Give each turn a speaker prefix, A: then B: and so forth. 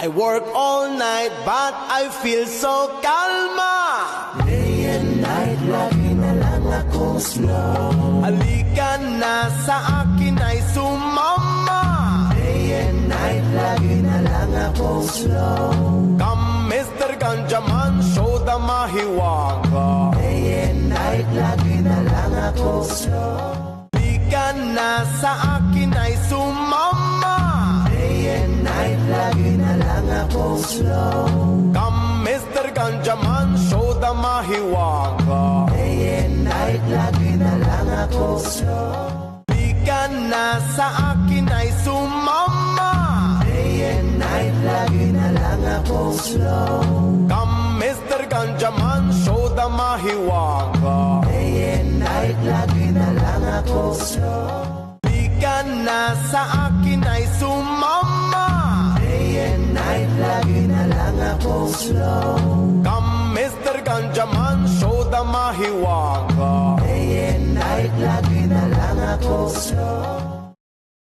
A: I work all night but I feel so kalma.
B: Day and night, lagi na lang akong slow.
A: Halika na sa akin ay sumama.
B: Day and night, lagi na lang akong slow.
A: Come Mr. Ganjaman, show the mahiwaga.
B: Day and night, lagi na lang akong slow.
A: Halika na sa akin ay sumama.
B: Day and night, lagi na lang akong slow.
A: Come Mr. Ganjaman, show the mahiwaga.
B: Day and night, lagi na lang akong slow.
A: Halika na sa akin ay sumama.
B: Day and night, lagi na lang akong slow.
A: Come Mr. Ganjaman, show the mahiwaga.
B: Day and night, lagi na lang akong slow.
A: Halika na sa akin ay sumama.
B: Day and night, lagi na lang akong slow.
A: Come Mr. Ganjaman, show the mahiwaga.
B: Day and night, lagi na lang akong slow.